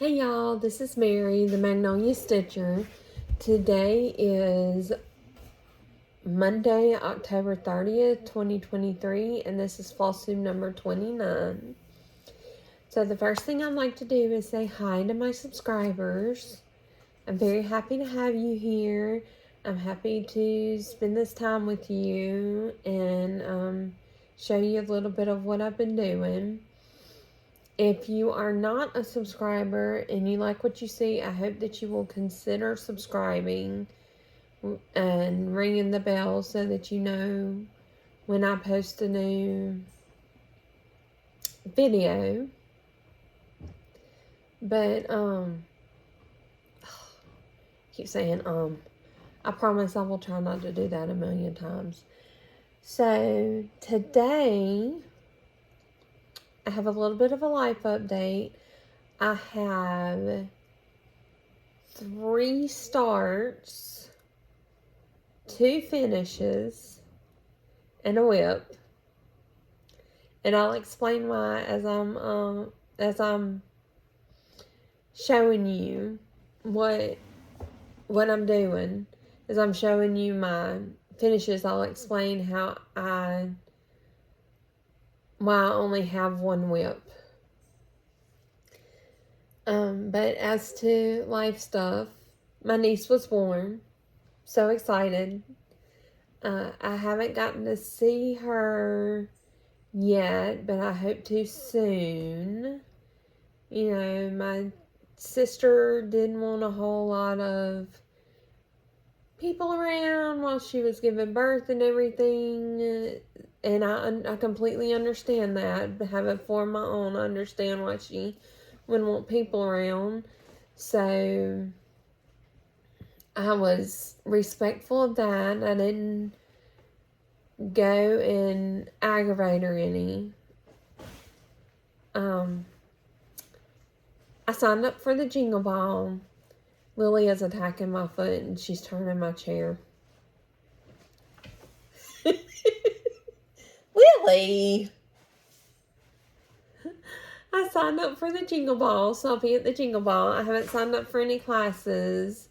Hey y'all, this is Mary, the Magnolia Stitcher. Today is Monday, October 30th, 2023, and this is Flosstube number 29. So the first thing I'd like to do is say hi to my subscribers. I'm very happy to have you here. I'm happy to spend this time with you and show you a little bit of what I've been doing. If you are not a subscriber and you like what you see, I hope that you will consider subscribing and ringing the bell so that you know when I post a new video. But, keep saying, I promise I will try not to do that a million times. So, today, I have a little bit of a life update. I have 3 starts, 2 finishes, and a whip. And I'll explain why as I'm showing you what I'm doing. As I'm showing you my finishes, I'll explain why I only have 1 whip. But as to life stuff, my niece was born. So excited. I haven't gotten to see her yet, but I hope to soon. You know, my sister didn't want a whole lot of people around while she was giving birth and everything. And I completely understand that. Having 4 of my own, I understand why she wouldn't want people around. So I was respectful of that. I didn't go and aggravate her any. I signed up for the Jingle Ball. Lily is attacking my foot and she's turning my chair. Lily! I signed up for the Jingle Ball, so I'll be at the Jingle Ball. I haven't signed up for any classes.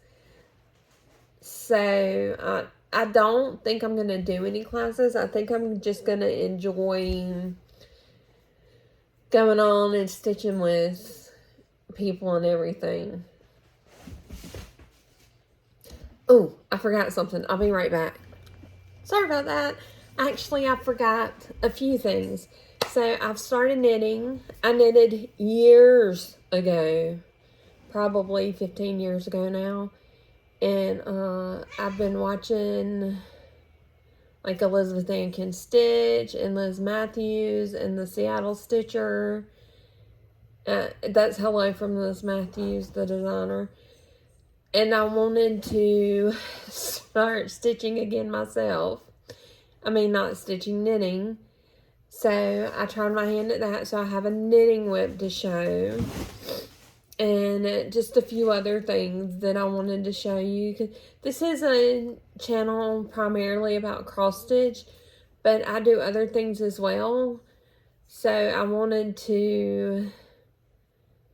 So, I don't think I'm going to do any classes. I think I'm just going to enjoy going on and stitching with people and everything. Oh, I forgot something. I'll be right back. Sorry about that. Actually, I forgot a few things. So, I've started knitting. I knitted years ago. Probably 15 years ago now. And I've been watching like Elizabeth Ann Can Stitch and Liz Matthews and the Seattle Stitcher. That's Hello from Liz Matthews, the designer. And I wanted to start stitching again myself. I mean, not stitching, knitting. So I tried my hand at that. So I have a knitting whip to show. And just a few other things that I wanted to show you. This is a channel primarily about cross stitch, but I do other things as well. So I wanted to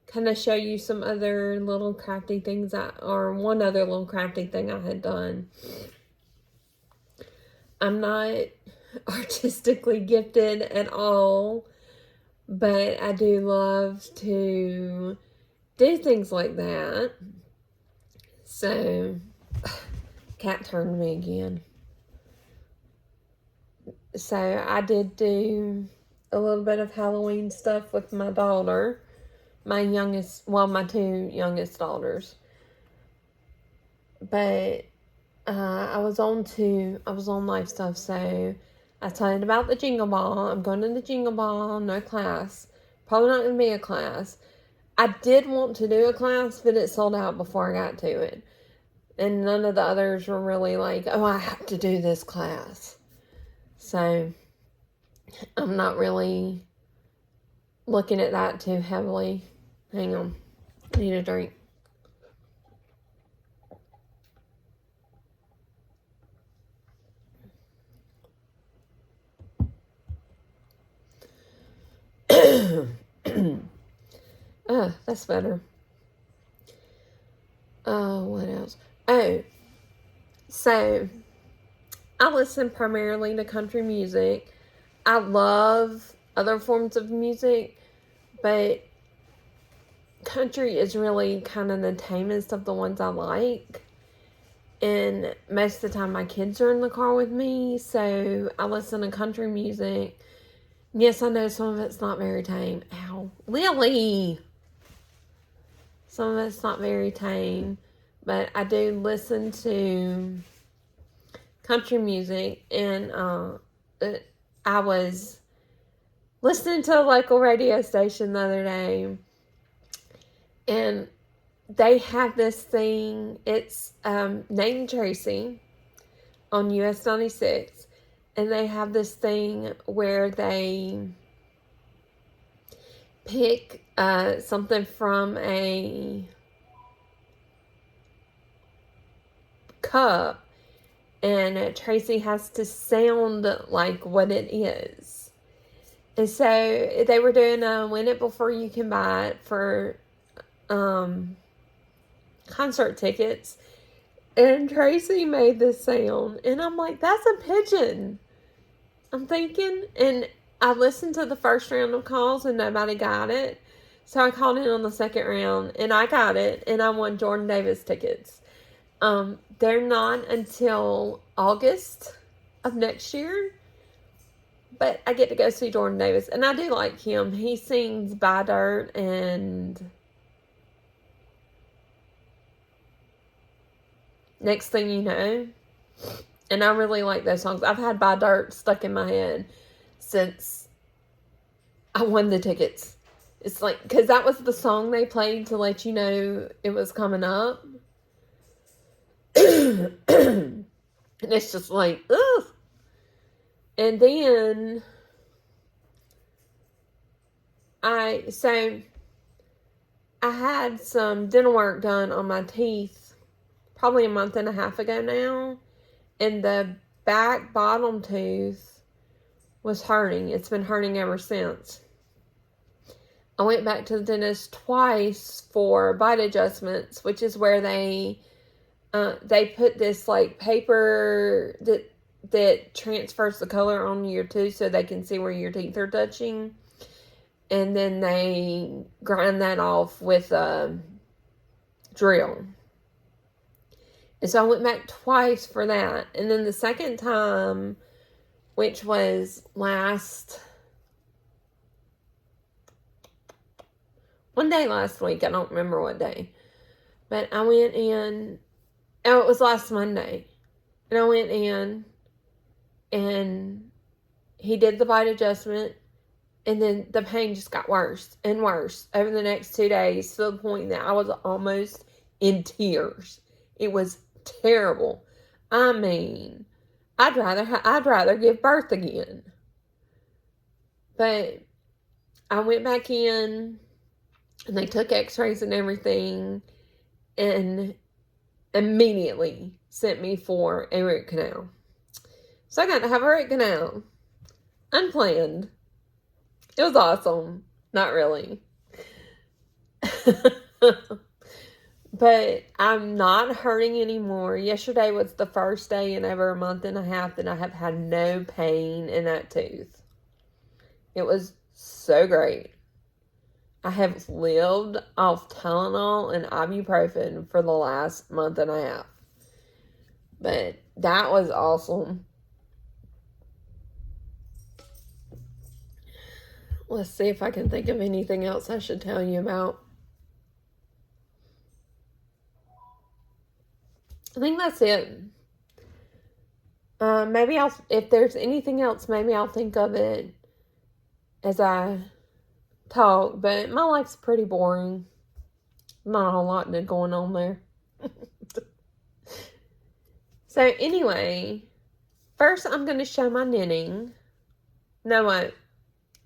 kind of show you some other little crafty things, or one other little crafty thing I had done. I'm not artistically gifted at all, but I do love to do things like that. So, cat turned me again. So, I did do a little bit of Halloween stuff with my daughter. My 2 youngest daughters. But, I was on life stuff, so I told you about the Jingle Ball. I'm going to the Jingle Ball, no class. Probably not going to be a class. I did want to do a class, but it sold out before I got to it. And none of the others were really like, oh, I have to do this class. So, I'm not really looking at that too heavily. Hang on. I need a drink. That's better. Oh, what else? Oh, so I listen primarily to country music. I love other forms of music, but country is really kind of the tamest of the ones I like. And most of the time my kids are in the car with me, so I listen to country music. Yes, I know some of it's not very tame. Ow. Lily! Some of it's not very tame, but I do listen to country music, and I was listening to a local radio station the other day, and they have this thing. It's Nate and Tracy on US 96, and they have this thing where they pick something from a cup, and Tracy has to sound like what it is. And so they were doing a Win It Before You Can Buy It for concert tickets. And Tracy made this sound. And I'm like, that's a pigeon. I'm thinking. And I listened to the first round of calls and nobody got it. So I called in on the second round and I got it. And I won Jordan Davis tickets. They're not until August of next year. But I get to go see Jordan Davis. And I do like him. He sings Buy Dirt and Next Thing You Know. And I really like those songs. I've had Buy Dirt stuck in my head since I won the tickets. It's like, because that was the song they played to let you know it was coming up. And it's just like, ugh. And then I had some dental work done on my teeth probably a month and a half ago now. And the back bottom tooth was hurting. It's been hurting ever since. I went back to the dentist twice for bite adjustments, which is where they put this like paper that transfers the color on your tooth so they can see where your teeth are touching. And then they grind that off with a drill. And so I went back twice for that. And then the second time, which was one day last week. I don't remember what day. But I went in. Oh, it was last Monday. And I went in. And he did the bite adjustment. And then the pain just got worse and worse over the next 2 days to the point that I was almost in tears. It was terrible. I mean, I'd rather give birth again. But I went back in and they took x-rays and everything and immediately sent me for a root canal. So I got to have a root canal. Unplanned. It was awesome. Not really. But I'm not hurting anymore. Yesterday was the first day in over a month and a half that I have had no pain in that tooth. It was so great. I have lived off Tylenol and ibuprofen for the last month and a half. But that was awesome. Let's see if I can think of anything else I should tell you about. I think that's it. Maybe if there's anything else, maybe I'll think of it as I talk. But my life's pretty boring. Not a whole lot going on there. So anyway, first I'm going to show my knitting. No, what?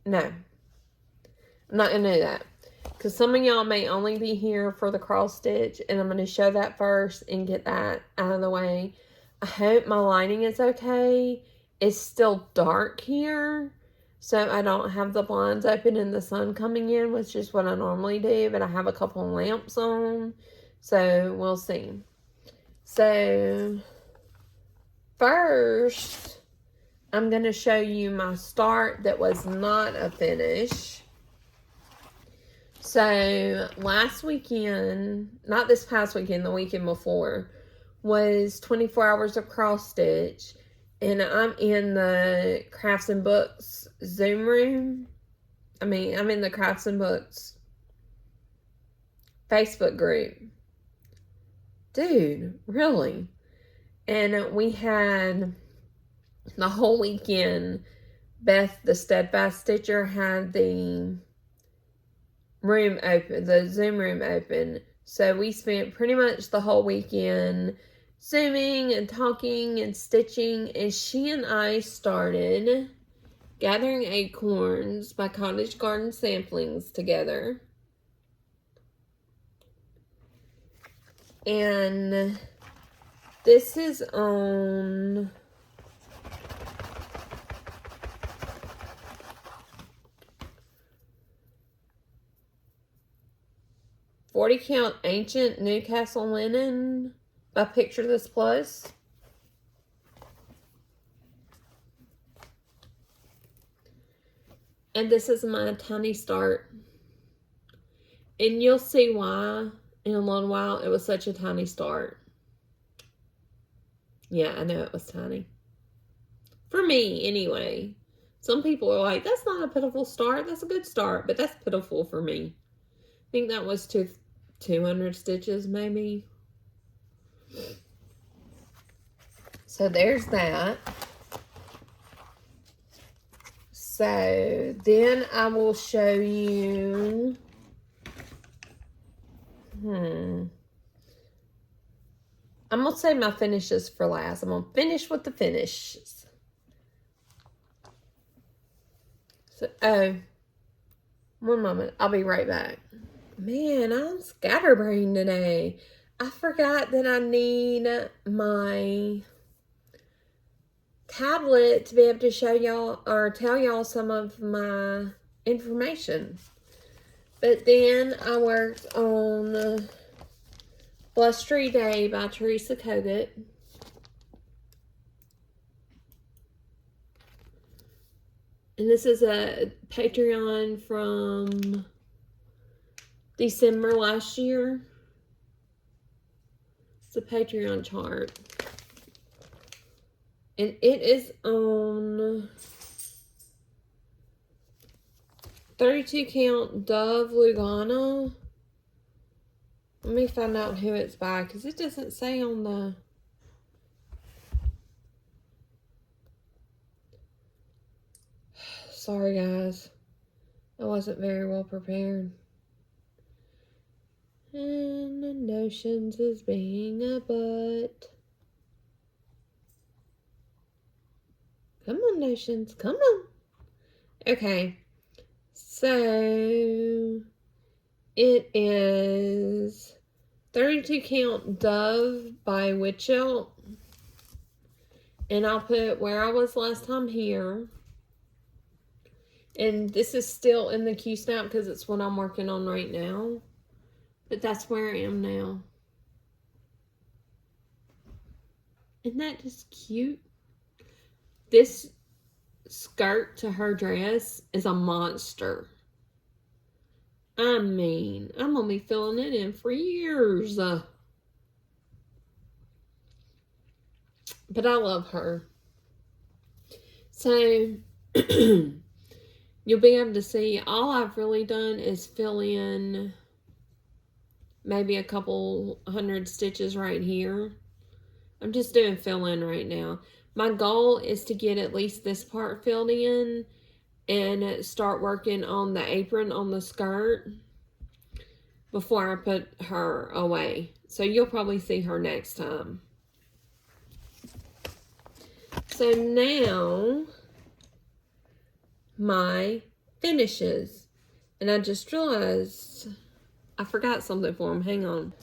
No. I'm not going to do that. Because some of y'all may only be here for the cross stitch. And I'm going to show that first and get that out of the way. I hope my lighting is okay. It's still dark here. So I don't have the blinds open and the sun coming in, which is what I normally do. But I have a couple of lamps on. So we'll see. So first, I'm going to show you my start that was not a finish. So last weekend, not this past weekend, the weekend before, was 24 hours of cross stitch. And I'm in the Crafts and Books Zoom room. I'm in the Crafts and Books Facebook group. Dude, really? And we had the whole weekend, Beth, the Steadfast Stitcher, had the room open, the Zoom room open. So we spent pretty much the whole weekend Zooming and talking and stitching. And she and I started Gathering Acorns by Cottage Garden Samplings together. And this is on .40 count ancient Newcastle linen by Picture This Plus. And this is my tiny start. And you'll see why in a little while it was such a tiny start. Yeah, I know it was tiny. For me, anyway. Some people are like, that's not a pitiful start. That's a good start. But that's pitiful for me. I think that was 200 stitches, maybe. So there's that. So then I will show you. I'm going to save my finishes for last. I'm going to finish with the finishes. So, one moment. I'll be right back. Man, I'm scatterbrained today. I forgot that I need my tablet to be able to show y'all or tell y'all some of my information. But then I worked on Flosstube Day by Teresa Kogut. And this is a Patreon from December last year. It's a Patreon chart. And it is on 32 count Dove Lugana. Let me find out who it's by, because it doesn't say on the... Sorry, guys. I wasn't very well prepared. And the notions is being a butt. Come on, notions. Come on. Okay. So, it is 32 count Dove by Witchelt. And I'll put where I was last time here. And this is still in the Q-Snap because it's what I'm working on right now. But that's where I am now. Isn't that just cute? This skirt to her dress is a monster. I mean, I'm going to be filling it in for years. But I love her. So, you'll be able to see, all I've really done is fill in maybe a couple hundred stitches right here. I'm just doing fill in right now. My goal is to get at least this part filled in and start working on the apron on the skirt before I put her away. So you'll probably see her next time. So now, my finishes. And I just realized I forgot something for them. Hang on.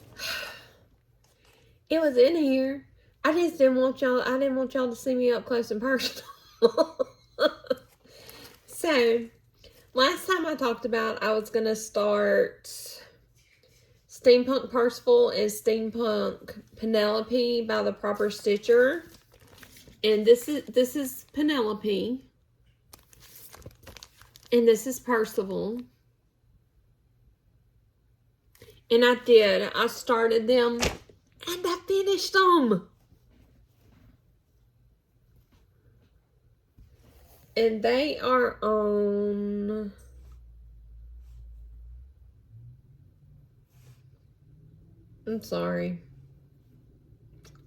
It was in here. I just didn't want y'all, to see me up close and personal. So, last time I talked about I was going to start Steampunk Percival is Steampunk Penelope by the Proper Stitcher. And this is Penelope. And this is Percival. And I started them and I finished them. And they are on... I'm sorry.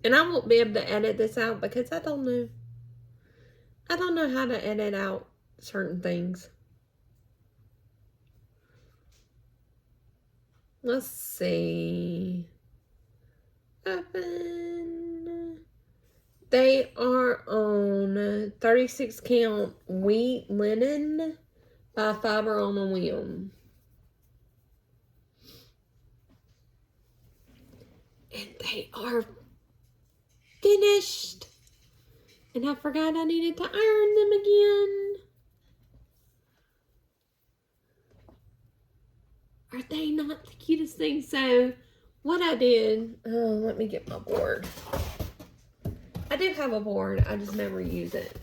And I won't be able to edit this out because I don't know. I don't know how to edit out certain things. Let's see. Open. They are on 36 count wheat linen by Fiber on a Whim. And they are finished. And I forgot I needed to iron them again. Are they not the cutest things? So, what I did, let me get my board. I do have a board, I just never use it.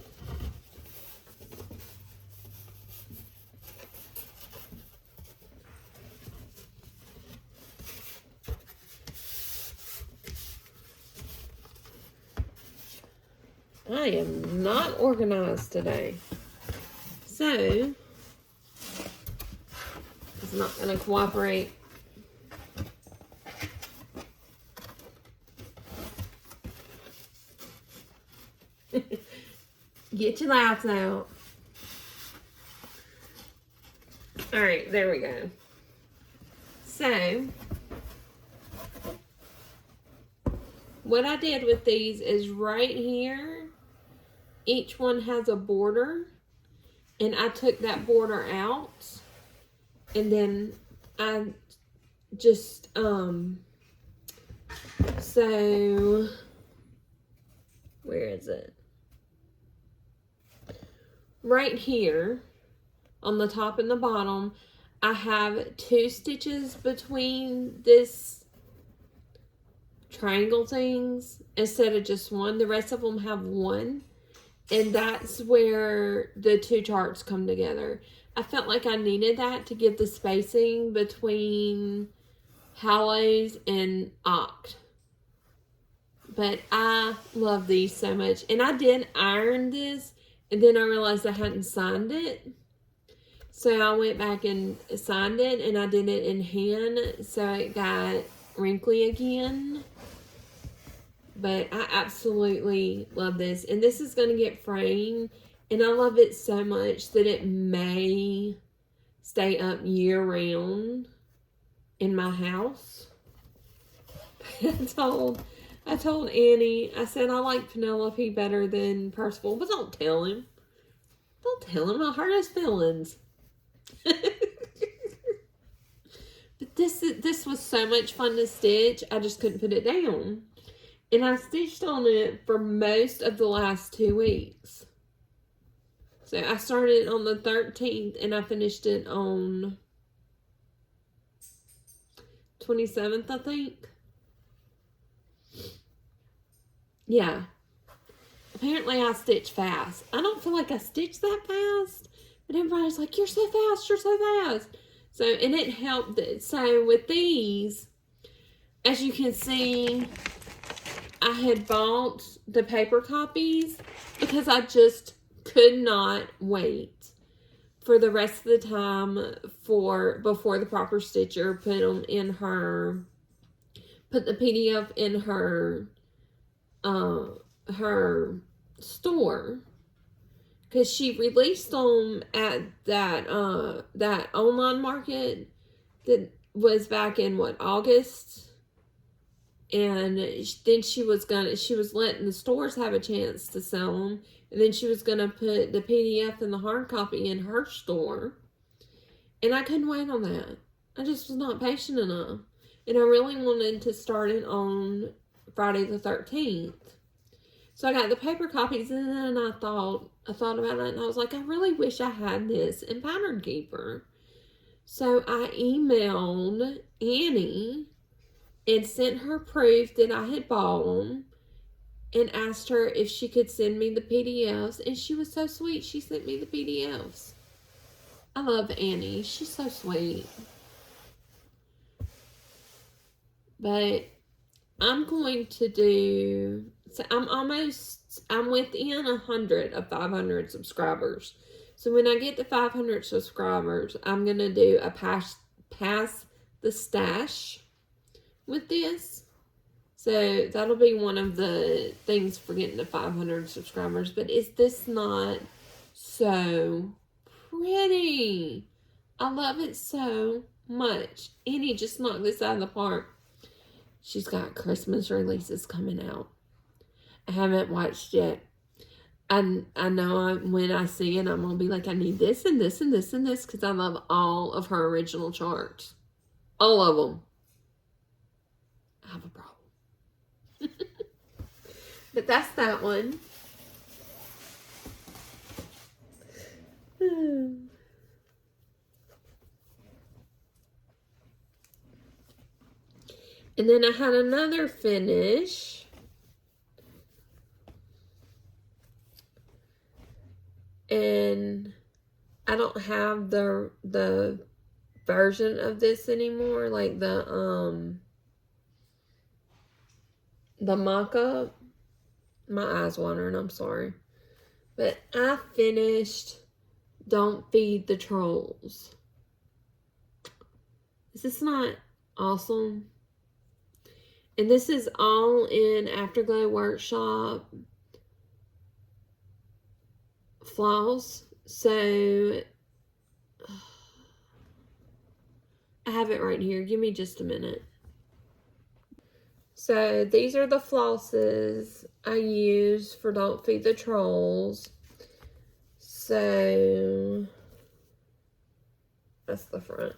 I am not organized today. So, it's not going to cooperate. Get your lights out. Alright, there we go. So, what I did with these is right here, each one has a border, and I took that border out, and then I just, so, where is it? Right here, on the top and the bottom, I have 2 stitches between this triangle things instead of just one. The rest of them have 1. And that's where the 2 charts come together. I felt like I needed that to give the spacing between Hallows and Oct. But I love these so much. And I did iron this, and then I realized I hadn't signed it. So I went back and signed it, and I did it in hand, so it got wrinkly again. But I absolutely love this. And this is going to get framed. And I love it so much that it may stay up year round in my house. I told Annie, I said I like Penelope better than Percival. But don't tell him. Don't tell him. I'll hurt his feelings. But this was so much fun to stitch. I just couldn't put it down. And I stitched on it for most of the last 2 weeks. So I started on the 13th and I finished it on 27th, I think. Yeah. Apparently I stitch fast. I don't feel like I stitch that fast. But everybody's like, you're so fast, you're so fast. So, and it helped. So with these, as you can see, I had bought the paper copies because I just could not wait for the rest of the time before the Proper Stitcher put them in put the PDF in her store, because she released them at that online market that was back in August. And then she was letting the stores have a chance to sell them. And then she was going to put the PDF and the hard copy in her store. And I couldn't wait on that. I just was not patient enough. And I really wanted to start it on Friday the 13th. So I got the paper copies, and then I thought about it, and I was like, I really wish I had this in Pattern Keeper. So I emailed Annie and sent her proof that I had bought them and asked her if she could send me the PDFs. And she was so sweet. She sent me the PDFs. I love Annie. She's so sweet. But I'm going to do, so I'm within 100 of 500 subscribers. So when I get to 500 subscribers, I'm going to do a pass the stash with this. So that'll be one of the things for getting to 500 subscribers. But is this not so pretty? I love it so much. Annie just knocked this out of the park. She's got Christmas releases coming out. I haven't watched yet. I know when I see it, I'm going to be like, I need this and this and this and this, because I love all of her original charts. All of them. I have a problem. But that's that one. And then I had another finish. And I don't have the version of this anymore, like the mock-up. My eyes watering, I'm sorry. But I finished Don't Feed the Trolls. Is this not awesome? And this is all in Afterglow Workshop floss. So I have it right here. Give me just a minute. So these are the flosses I use for Don't Feed the Trolls. So that's the front.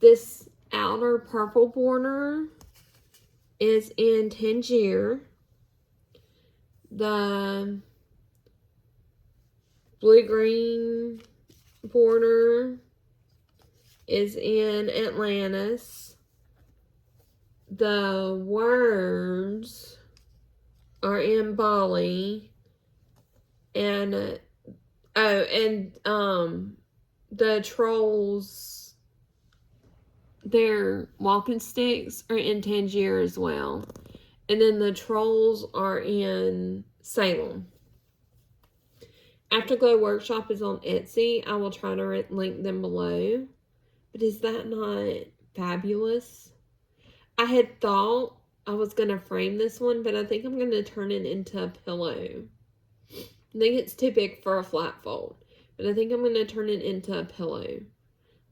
This outer purple border is in Tangier. The blue-green border is in Atlantis. The words are in Bali. And the trolls, their walking sticks are in Tangier as well. And then the trolls are in Salem. Afterglow Workshop is on Etsy. I will try to link them below. But is that not fabulous? I had thought I was going to frame this one, but I think I'm going to turn it into a pillow. I think it's too big for a flat fold, but I think I'm going to turn it into a pillow.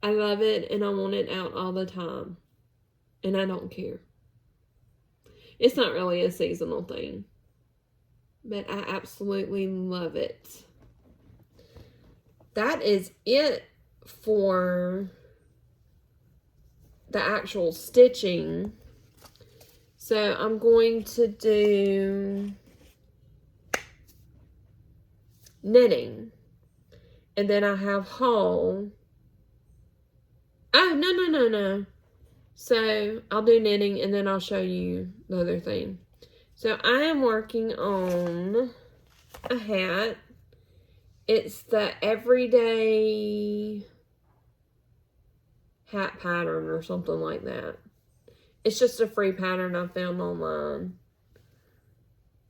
I love it, and I want it out all the time, and I don't care. It's not really a seasonal thing, but I absolutely love it. That is it for the actual stitching. So I'm going to do knitting, and then I have haul. Oh, no. So I'll do knitting, and then I'll show you the other thing. So I am working on a hat. It's the everyday hat pattern or something like that. It's just a free pattern I found online.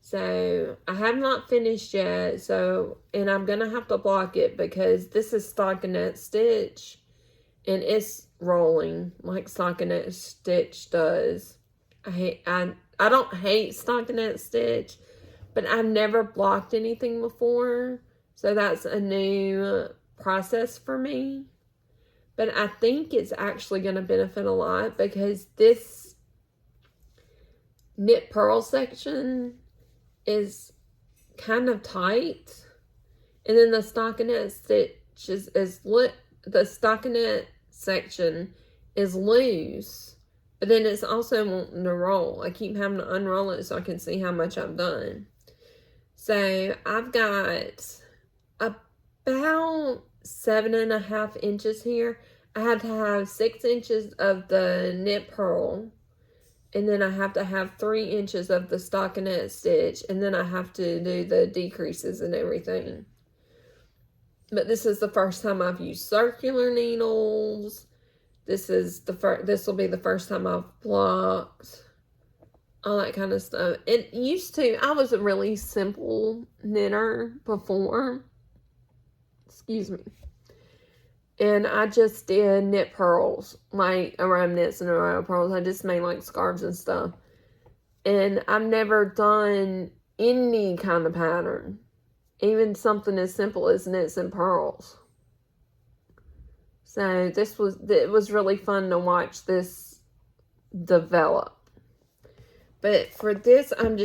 So I have not finished yet. And I'm going to have to block it because this is stockinette stitch. And it's rolling like stockinette stitch does. I don't hate stockinette stitch, but I've never blocked anything before. So that's a new process for me. But I think it's actually going to benefit a lot because this knit purl section is kind of tight. And then the stockinette stitch the stockinette section is loose. But then it's also wanting to roll. I keep having to unroll it so I can see how much I've done. So I've got about 7.5 inches here. I had to have 6 inches of the knit purl, and then I have to have 3 inches of the stockinette stitch, and then I have to do the decreases and everything. But this is the first time I've used circular needles. This will be the first time I've blocked, all that kind of stuff. It used to, I was a really simple knitter before. Excuse me. And I just did knit pearls, like around knits and around pearls. I just made like scarves and stuff. And I've never done any kind of pattern. Even something as simple as knits and pearls. So it was really fun to watch this develop. But for this, I love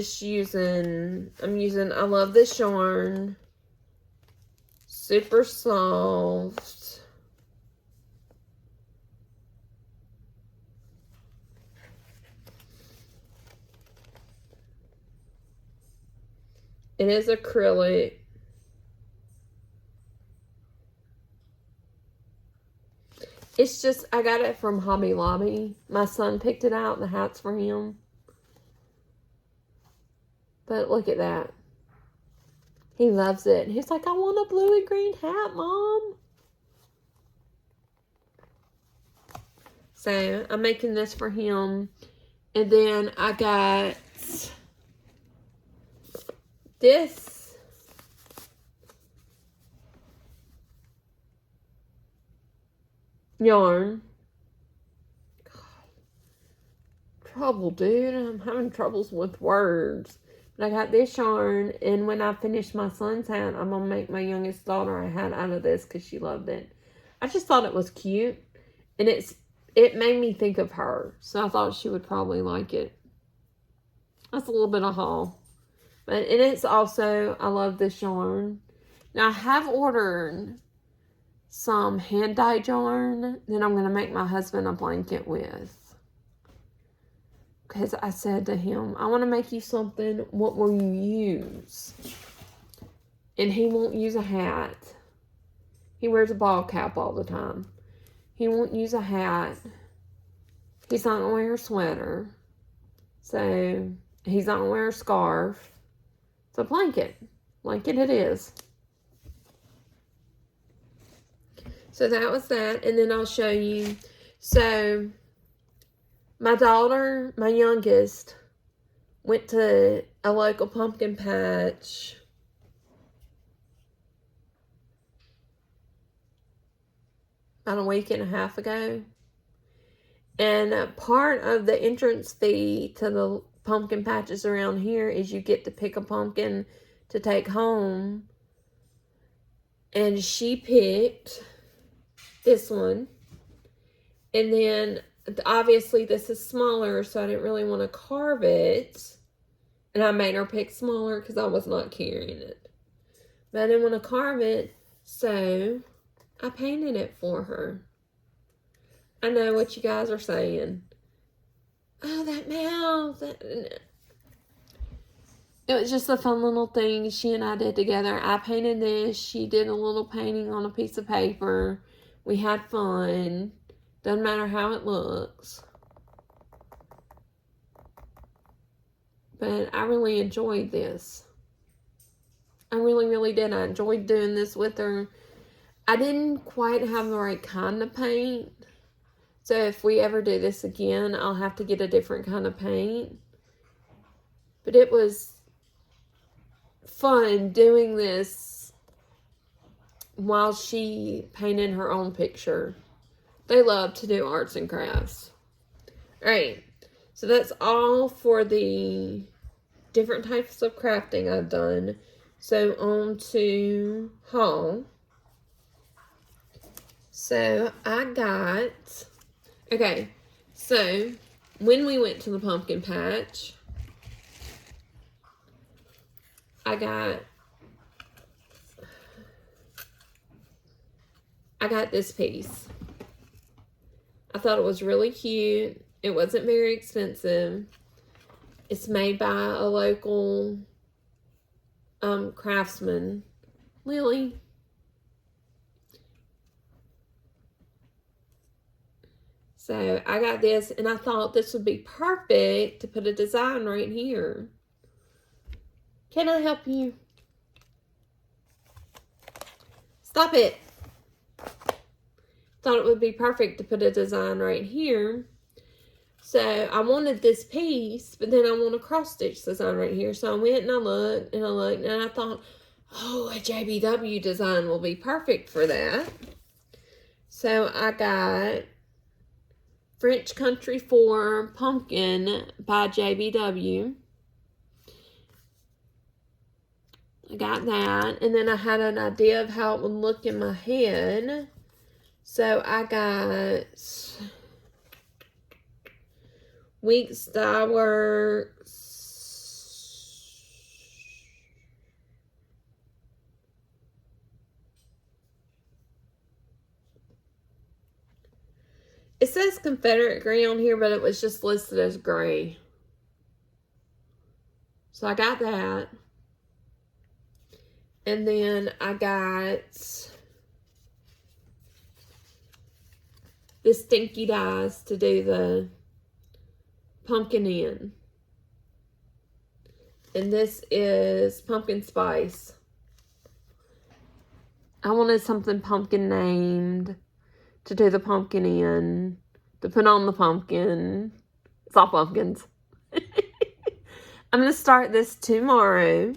this yarn. Super soft. It is acrylic. It's just, I got it from Hobby Lobby. My son picked it out. The hat's for him. But look at that. He loves it. He's like, I want a blue and green hat, Mom. So, I'm making this for him. And then I got this yarn. God. Trouble, dude. I'm having troubles with words. But I got this yarn, and when I finish my son's hat, I'm going to make my youngest daughter a hat out of this because she loved it. I just thought it was cute, and it made me think of her, so I thought she would probably like it. That's a little bit of haul. And it's also, I love this yarn. Now, I have ordered some hand-dyed yarn that I'm going to make my husband a blanket with. Because I said to him, I want to make you something. What will you use? And he won't use a hat. He wears a ball cap all the time. He won't use a hat. He's not going to wear a sweater. So, he's not going to wear a scarf. It's a blanket. Blanket it is. So that was that. And then I'll show you. So, my daughter, my youngest, went to a local pumpkin patch. About a week and a half ago. And part of the entrance fee to the pumpkin patches around here is you get to pick a pumpkin to take home. And she picked this one. And then, obviously, this is smaller, so I didn't really want to carve it. And I made her pick smaller because I was not carrying it. But I didn't want to carve it, so I painted it for her. I know what you guys are saying. Oh, that mouth. It was just a fun little thing she and I did together. I painted this. She did a little painting on a piece of paper. We had fun. Doesn't matter how it looks. But I really enjoyed this. I really, really did. I enjoyed doing this with her. I didn't quite have the right kind of paint. So if we ever do this again, I'll have to get a different kind of paint. But it was fun doing this while she painted her own picture. They love to do arts and crafts. Alright, so that's all for the different types of crafting I've done. So on to haul. So I got... Okay, so when we went to the pumpkin patch, I got this piece. I thought it was really cute. It wasn't very expensive. It's made by a local craftsman, Lily. So I got this, and I thought this would be perfect to put a design right here. Can I help you? Stop it. Thought it would be perfect to put a design right here. So I wanted this piece, but then I want a cross stitch design right here. So I went and I looked and I looked, and I thought, oh, a JBW design will be perfect for that. So I got French Country 4 Pumpkin by JBW. I got that, and then I had an idea of how it would look in my head. So I got Weeks Dye Works. It says Confederate gray on here, but it was just listed as gray. So I got that. And then I got the Stinky Dyes to do the pumpkin in. And this is pumpkin spice. I wanted something pumpkin named to do the pumpkin in, to put on the pumpkin. It's all pumpkins. I'm going to start this tomorrow.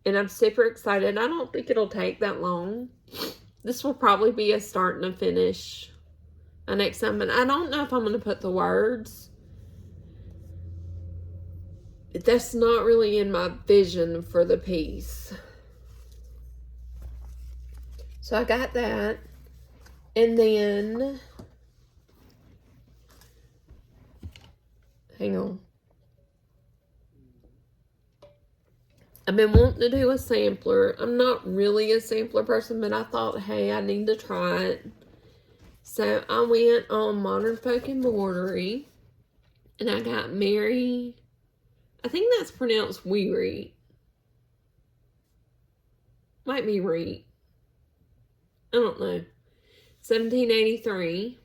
And I'm super excited. I don't think it'll take that long. This will probably be a start and a finish next time. And I don't know if I'm going to put the words. That's not really in my vision for the piece. So I got that. And then, hang on. I've been wanting to do a sampler. I'm not really a sampler person, but I thought, hey, I need to try it. So I went on Modern Folk Embroidery, and I got Mary, I think that's pronounced Weary. Might be Reet. I don't know. 1783.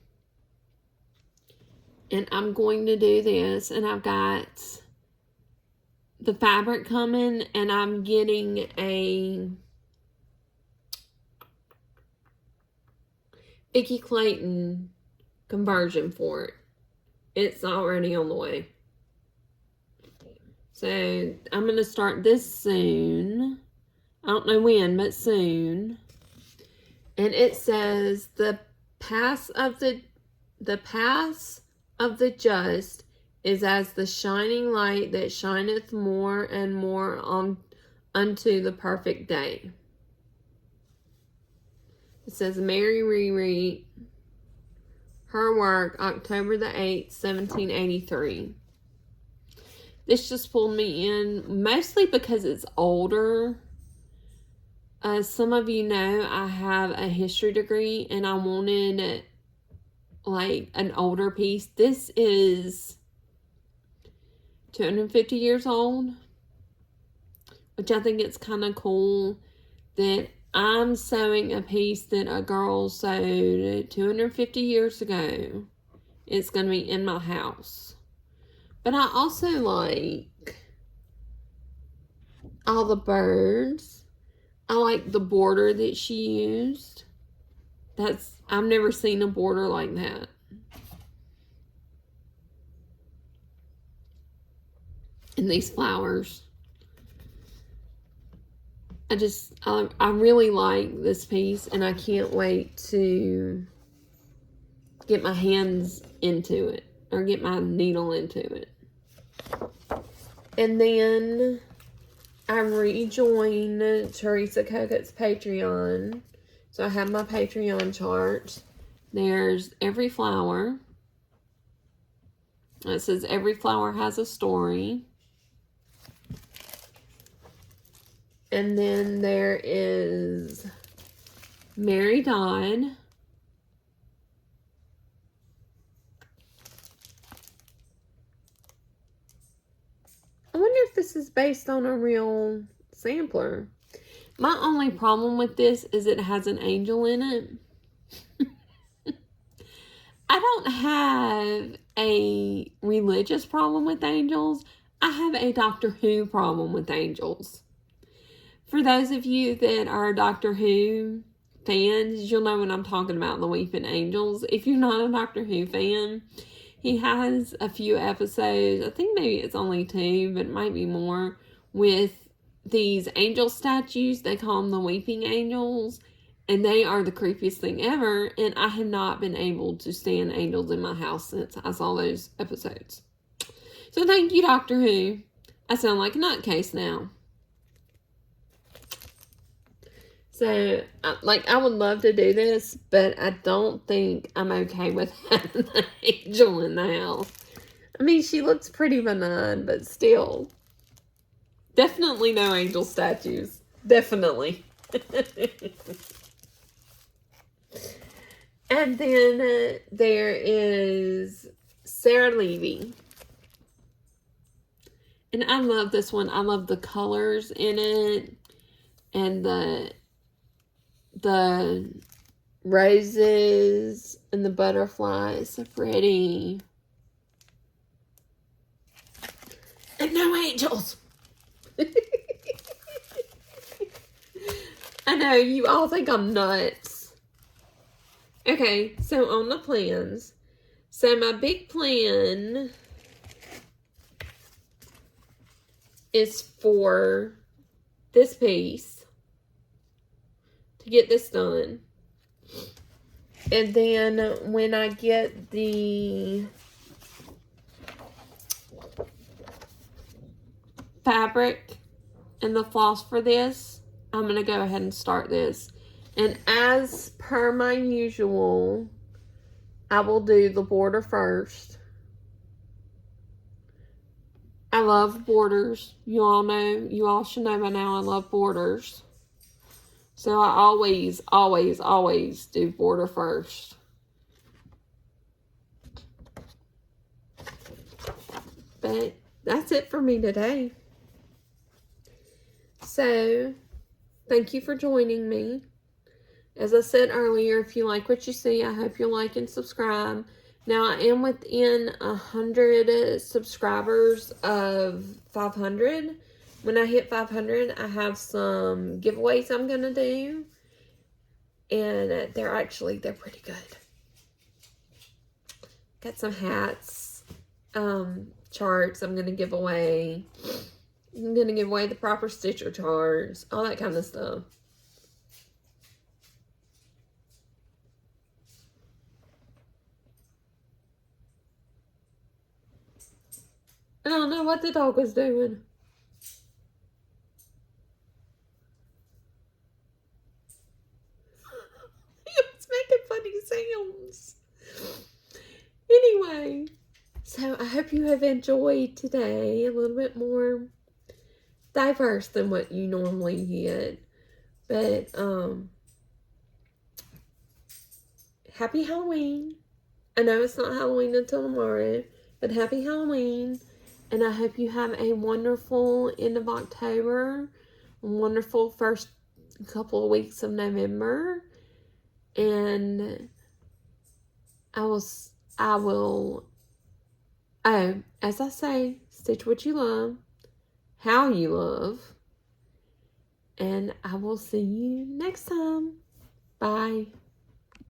And I'm going to do this, and I've got the fabric coming, and I'm getting a Vicki Clayton conversion for it. It's already on the way. So I'm going to start this soon. I don't know when, but soon. And it says the path of the just is as the shining light that shineth more and more on unto the perfect day. It says Mary Reread, her work, October the 8th, 1783. This just pulled me in, mostly because it's older. As some of you know, I have a history degree, and I wanted like an older piece. This is 250 years old, which I think it's kind of cool that I'm sewing a piece that a girl sewed 250 years ago. It's going to be in my house. But I also like all the birds. I like the border that she used. I've never seen a border like that. And these flowers. I really like this piece, and I can't wait to get my hands into it, or get my needle into it. And then I rejoined Teresa Cockett's Patreon. So I have my Patreon chart. There's every flower. It says every flower has a story. And then there is Mary Dodd. I wonder if this is based on a real sampler. My only problem with this is it has an angel in it. I don't have a religious problem with angels. I have a Doctor Who problem with angels. For those of you that are Doctor Who fans, you'll know what I'm talking about, the Weeping Angels. If you're not a Doctor Who fan, he has a few episodes, I think maybe it's only 2, but it might be more, with these angel statues. They call them the Weeping Angels, and they are the creepiest thing ever, and I have not been able to stand angels in my house since I saw those episodes. So thank you, Doctor Who. I sound like a nutcase now. So, I would love to do this, but I don't think I'm okay with having an angel in the house. I mean, she looks pretty benign, but still. Definitely no angel statues. Definitely. And then there is Sarah Levy. And I love this one. I love the colors in it. And the roses and the butterflies. So pretty. And no angels. I know, you all think I'm nuts. Okay, so on the plans. So my big plan is for this piece to get this done. And then when I get the fabric and the floss for this, I'm going to go ahead and start this. And as per my usual, I will do the border first. I love borders. You all should know by now I love borders. So I always do border first. But that's it for me today. So, thank you for joining me. As I said earlier, if you like what you see, I hope you'll like and subscribe. Now, I am within 100 subscribers of 500. When I hit 500, I have some giveaways I'm going to do. And they're pretty good. Got some hats, charts I'm going to give away. I'm going to give away the proper stitcher charts, all that kind of stuff. I don't know what the dog was doing. He was making funny sounds. Anyway, so I hope you have enjoyed today. A little bit more diverse than what you normally get. But, happy Halloween. I know it's not Halloween until tomorrow, but happy Halloween. And I hope you have a wonderful end of October, a wonderful first couple of weeks of November. And I will, as I say, stitch what you love, how you love. And I will see you next time. Bye.